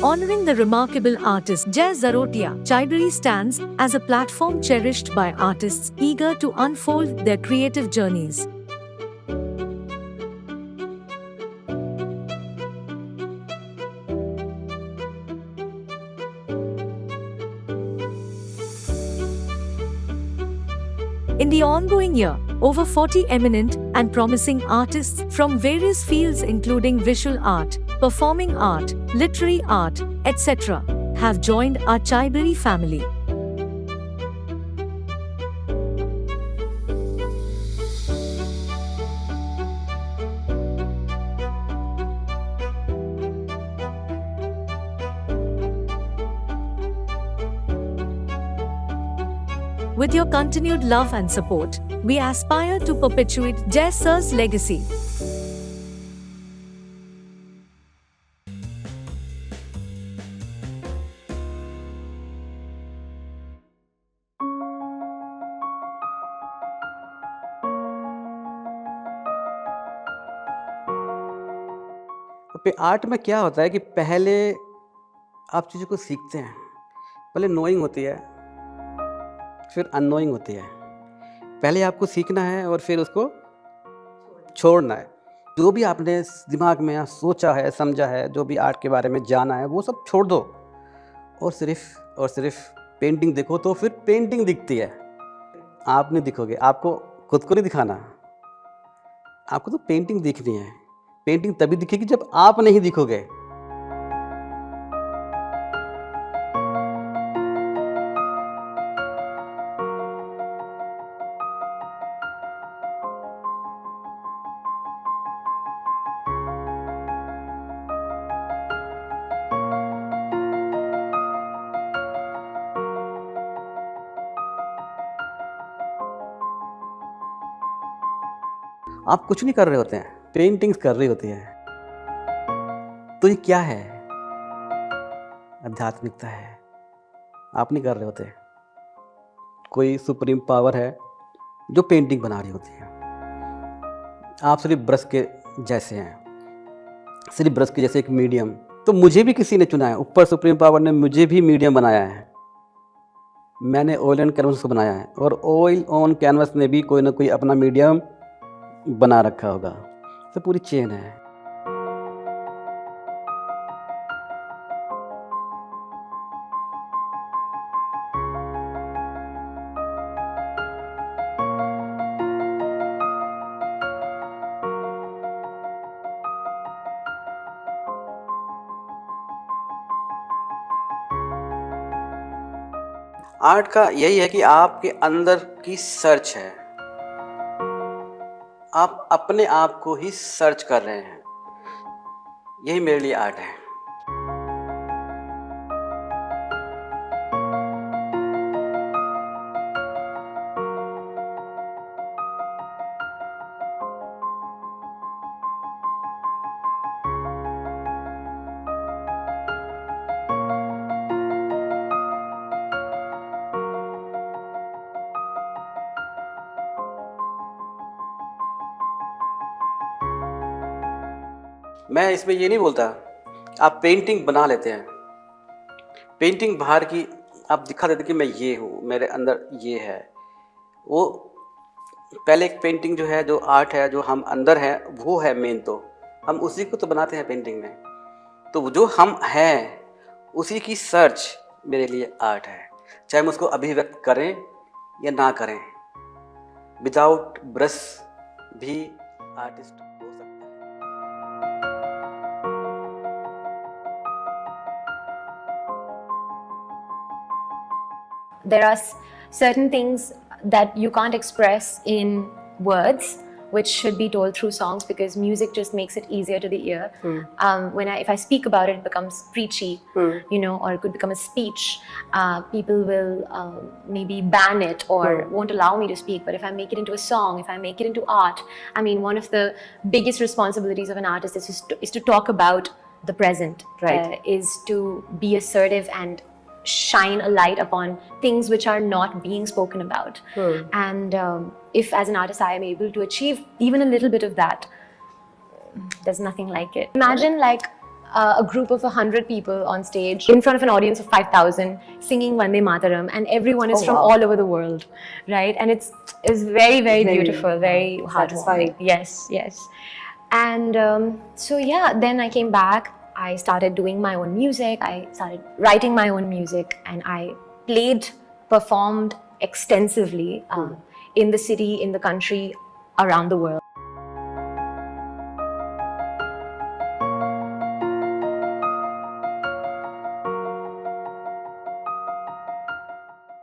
Honoring the remarkable artist Jai Zharotia, Chaibrary stands as a platform cherished by artists eager to unfold their creative journeys. In the ongoing year, over 40 eminent and promising artists from various fields including visual art, performing art, literary art, etc., have joined our Chaibrary family. With your continued love and support, we aspire to perpetuate Jai Sir's legacy. Art में क्या होता है कि पहले आप चीज़ों को सीखते हैं। पहले नोइंग होती है, फिर अननोइंग होती है। पहले आपको सीखना है और फिर उसको छोड़ना है। जो भी आपने दिमाग में सोचा है, समझा है, जो भी आर्ट के बारे में जाना है, वो सब छोड़ दो और सिर्फ पेंटिंग देखो। तो फिर पेंटिंग दिखती है, आप नहीं दिखोगे। आपको खुद को नहीं दिखाना, आपको तो पेंटिंग दिखनी है। पेंटिंग तभी दिखेगी जब आप नहीं दिखोगे। आप कुछ नहीं कर रहे होते हैं, पेंटिंग्स कर रही होती है। तो ये क्या है? आध्यात्मिकता है। आप नहीं कर रहे होते। कोई सुप्रीम पावर है जो पेंटिंग बना रही होती है। आप सिर्फ ब्रश के जैसे हैं, सिर्फ ब्रश के जैसे एक मीडियम। तो मुझे भी किसी ने चुना है, ऊपर सुप्रीम पावर ने मुझे भी मीडियम बनाया है। मैंने ऑयल ऑन कैनवस को बनाया है और ऑयल ऑन कैनवस ने भी कोई ना कोई अपना मीडियम बना रखा होगा। तो पूरी चेन है। आर्ट का यही है कि आपके अंदर की सर्च है। आप अपने आप को ही सर्च कर रहे हैं। यही मेरे लिए आर्ट है। मैं इसमें ये नहीं बोलता आप पेंटिंग बना लेते हैं। पेंटिंग बाहर की आप दिखा देते कि मैं ये हूँ, मेरे अंदर ये है। वो पहले एक पेंटिंग जो है, जो आर्ट है, जो हम अंदर है, वो है मेन। तो हम उसी को तो बनाते हैं पेंटिंग में। तो जो हम हैं उसी की सर्च मेरे लिए आर्ट है। चाहे हम उसको अभिव्यक्त करें या ना करें, विदाउट ब्रश भी आर्टिस्ट हो सकता है। There are certain things that you can't express in words, which should be told through songs, because music just makes it easier to the ear. If I speak about it, it becomes preachy, or it could become a speech. People will maybe ban it or won't allow me to speak. But if I make it into a song, if I make it into art, I mean, one of the biggest responsibilities of an artist is to talk about the present, right? Is to be assertive and shine a light upon things which are not being spoken about. And if as an artist I am able to achieve even a little bit of that, there's nothing like it. Imagine like a group of 100 people on stage in front of an audience of 5,000 singing Vande Mataram, and everyone is from all over the world, right? And it's very, very beautiful, very satisfying. heartwarming. Yes, yes. And so yeah, then I came back. I started doing my own music. I started writing my own music, and I performed extensively in the city, in the country, around the world.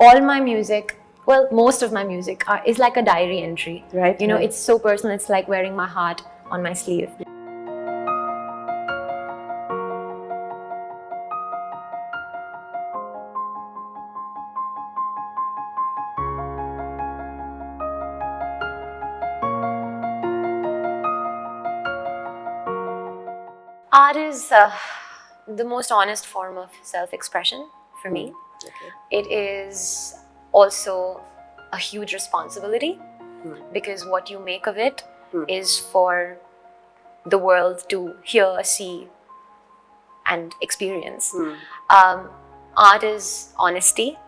All my music, well, most of my music is like a diary entry. Right, You know, right. it's so personal. It's like wearing my heart on my sleeve. Art is the most honest form of self-expression for me. It is also a huge responsibility because what you make of it is for the world to hear, see, and experience. Art is honesty,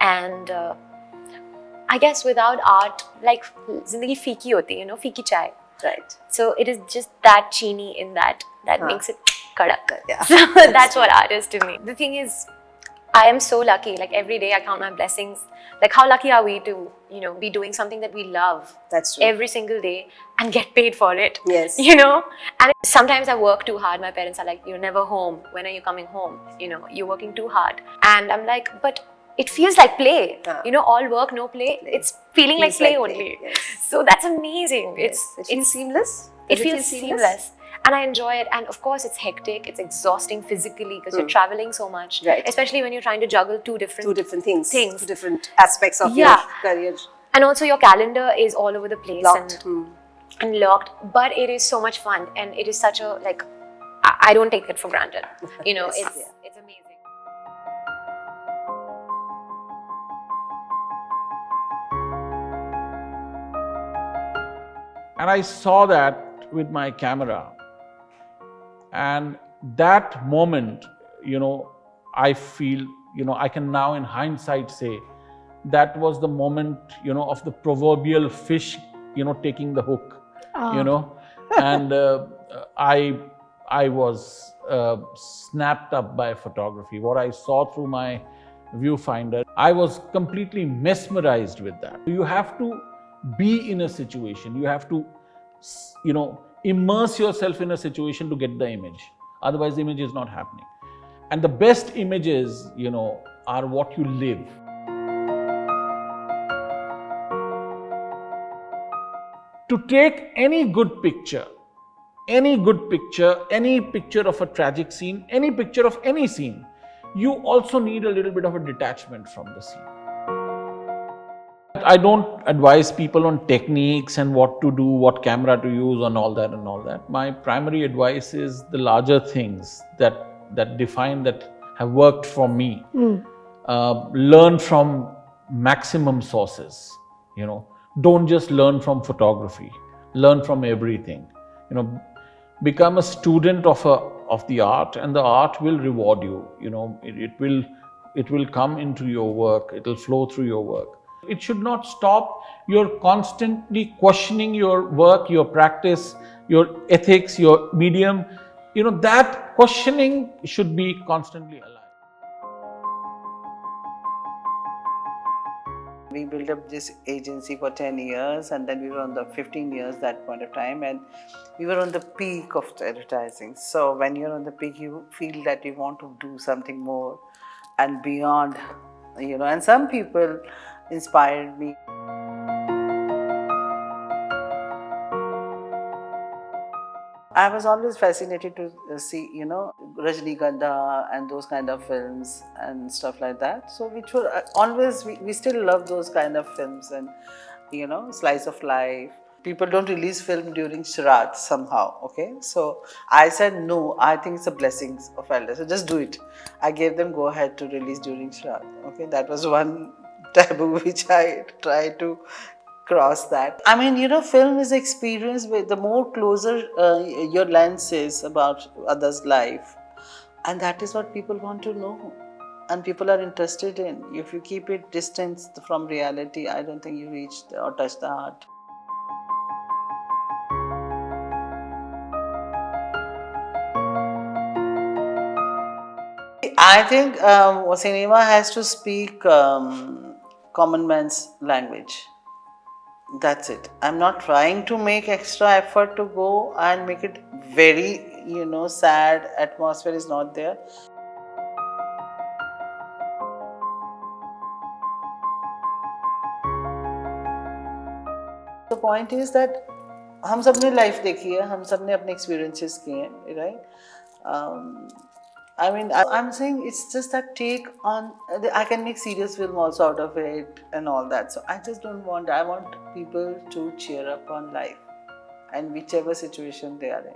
and I guess without art, like zindagi feeki hoti, you know, feeki chai. Right. So it is just that chini in that makes it kadak. Yeah. So that's what art is to me. The thing is, I am so lucky. Like every day I count my blessings. Like how lucky are we to, you know, be doing something that we love That's true. every single day and get paid for it. Yes. You know? And sometimes I work too hard. My parents are like, you're never home. When are you coming home? You know, you're working too hard. And I'm like, but it feels like play. You know, all work, no play. It's feeling like Feels play like only. play, yes. So that's amazing. It feels seamless. It Does feels seamless. And I enjoy it. And of course, it's hectic. It's exhausting physically because you're traveling so much. Right. Especially when you're trying to juggle two different things. Things. Two different aspects of Yeah. your career. And also your calendar is all over the place. Locked. And locked. But it is so much fun. And it is such a, like, I don't take it for granted. You know, Yes. it's amazing. And I saw that with my camera. And that moment, you know, I feel, you know, I can now in hindsight say that was the moment, you know, of the proverbial fish, you know, taking the hook, you know. And I was snapped up by photography. What I saw through my viewfinder, I was completely mesmerized with that. You have to be in a situation. You have to, you know, immerse yourself in a situation to get the image. Otherwise, the image is not happening. And the best images, you know, are what you live. To take any good picture, any picture of a tragic scene, any picture of any scene, you also need a little bit of a detachment from the scene. I don't advise people on techniques and what to do, what camera to use and all that. My primary advice is the larger things that define, that have worked for me. Learn from maximum sources, you know. Don't just learn from photography. Learn from everything. You know, become a student of the art, and the art will reward you. You know, it will come into your work. It will flow through your work. It should not stop. You're constantly questioning your work, your practice, your ethics, your medium. You know, that questioning should be constantly alive. We built up this agency for 10 years, and then we were on the 15 years that point of time, and we were on the peak of advertising. So when you're on the peak, you feel that you want to do something more and beyond, you know, and some people inspired me. I was always fascinated to see, you know, Rajnigandha and those kind of films and stuff like that. So which were always, we still love those kind of films, and, you know, slice of life. People don't release film during Shraddh somehow, okay? So I said, no, I think it's a blessing of elders, so just do it. I gave them go ahead to release during Shraddh, okay? That was one taboo which I tried to cross that. I mean, film is experience with the more closer your lens is about others' life, and that is what people want to know, and people are interested in. If you keep it distanced from reality, I don't think you reach or touch the heart. I think cinema has to speak common man's language. That's it. I'm not trying to make extra effort to go and make it very, sad. Atmosphere is not there. The point is that हम सब ने life देखी है, हम सब ने अपने experiences किए हैं, right? I mean, I'm saying it's just that take on. I can make serious film also out of it and all that. So I just don't want. I want people to cheer up on life, and whichever situation they are in.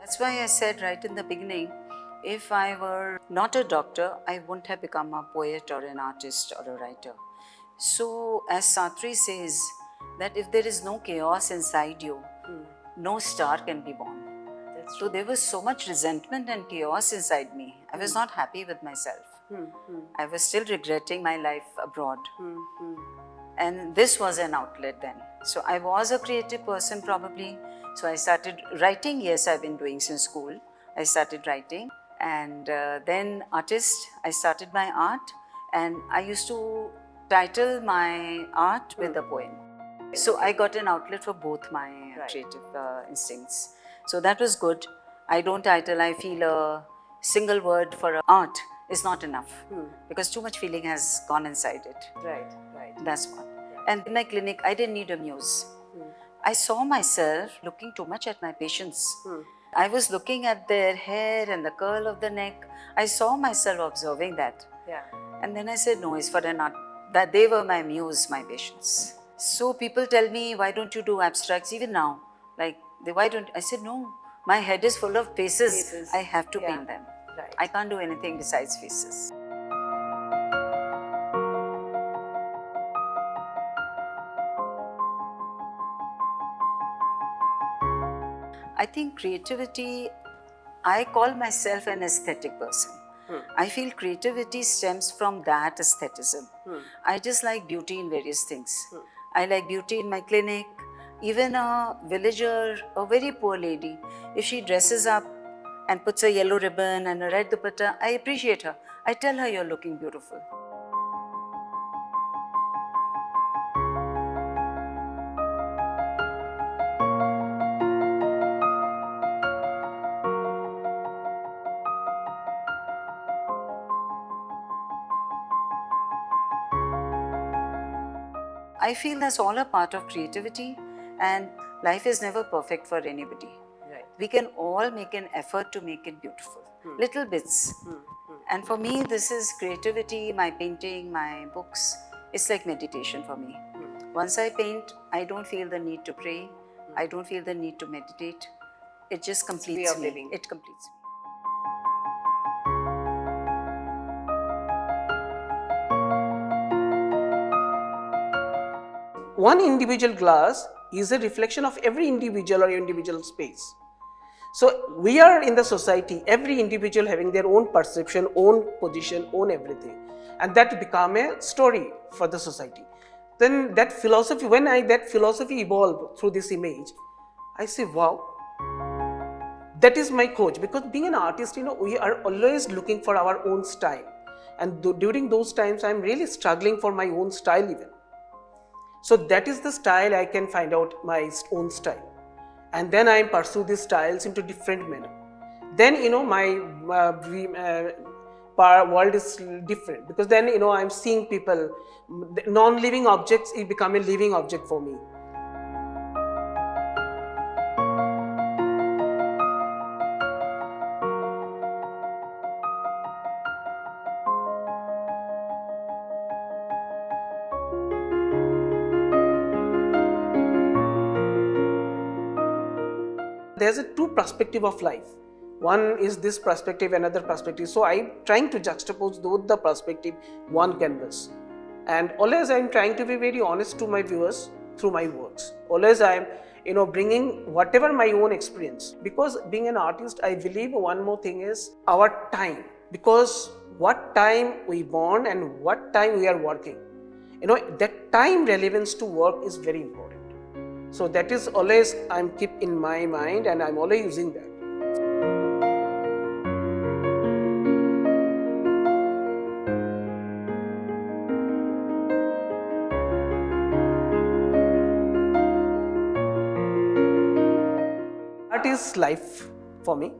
That's why I said right in the beginning, if I were not a doctor, I wouldn't have become a poet or an artist or a writer. So, as Satri says, that if there is no chaos inside you, no star can be born. So there was so much resentment and chaos inside me. I was not happy with myself. I was still regretting my life abroad. And this was an outlet then. So I was a creative person probably. So I started writing. Yes, I've been doing since school. I started writing. And then artist, I started my art. And I used to title my art with a poem. So I got an outlet for both my creative instincts. So that was good. I don't title, I feel a single word for art is not enough because too much feeling has gone inside it. Right. That's one. And in my clinic, I didn't need a muse. I saw myself looking too much at my patients. I was looking at their hair and the curl of the neck. I saw myself observing that. Yeah. And then I said, no, it's for an art. That they were my muse, my patients. So people tell me, why don't you do abstracts even now? Like, why don't, I said, no, my head is full of faces. I have to paint them. Right. I can't do anything besides faces. I think creativity, I call myself an aesthetic person. I feel creativity stems from that aestheticism. I just like beauty in various things. I like beauty in my clinic. Even a villager, a very poor lady, if she dresses up and puts a yellow ribbon and a red dupatta, I appreciate her. I tell her, you're looking beautiful. I feel that's all a part of creativity, and life is never perfect for anybody. Right. We can all make an effort to make it beautiful, little bits. And for me, this is creativity, my painting, my books. It's like meditation for me. Once I paint, I don't feel the need to pray. I don't feel the need to meditate. It just completes of me. living. It completes me. One individual glass is a reflection of every individual or individual space. So we are in the society, every individual having their own perception, own position, own everything, and that become a story for the society. Then that philosophy, when that philosophy evolved through this image, I say, wow, that is my coach. Because being an artist, we are always looking for our own style, and during those times, I'm really struggling for my own style even. So that is the style I can find out my own style, and then I pursue these styles into different manner. Then my world is different, because then I'm seeing people, non-living objects, it become a living object for me. There's a two perspective of life. one is this perspective, another perspective. So I'm trying to juxtapose both the perspective, one canvas. And always I'm trying to be very honest to my viewers through my works. Always I'm bringing whatever my own experience. Because being an artist, I believe one more thing is our time. Because what time we born and what time we are working, that time relevance to work is very important. So that is always I'm keep in my mind, and I'm always using that. Art is life for me.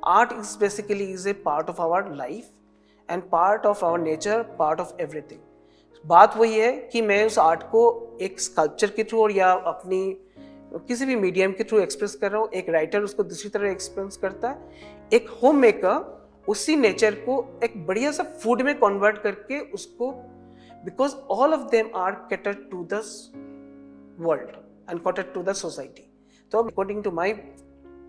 Art is basically a part of our life and part of our nature, part of everything. बात वही है कि मैं उस art को एक sculpture के through और या अपनी किसी भी मीडियम के थ्रू एक्सप्रेस कर रहा हूँ. एक राइटर उसको दूसरी तरह एक्सप्रेस करता है. एक होम मेकर उसी नेचर को एक बढ़िया सा फूड में कन्वर्ट करके उसको, because all of them are catered to the world and catered to the society. So according to my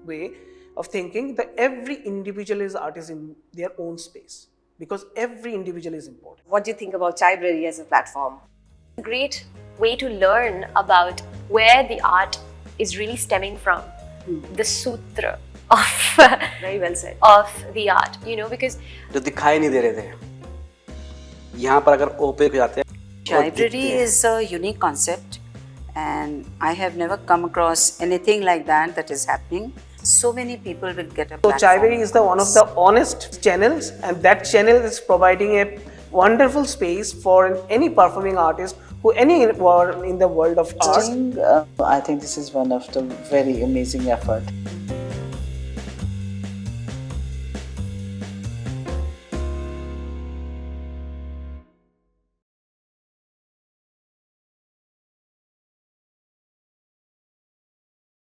way of thinking, that every individual is artist in their own space, because every individual is important. What do you think about Chaibrary as a platform? A great way to learn about where the art is really stemming from, the sutra of Very well said. of the art, because जो दिखाई नहीं दे रहे थे, यहाँ पर अगर OPEC हो जाते हैं. Chaibrary is a unique concept, and I have never come across anything like that is happening. So many people will get a So platform. Chaibrary is the one of the honest channels, and that channel is providing a wonderful space for any performing artist who anywhere in the world of art. I think this is one of the very amazing effort.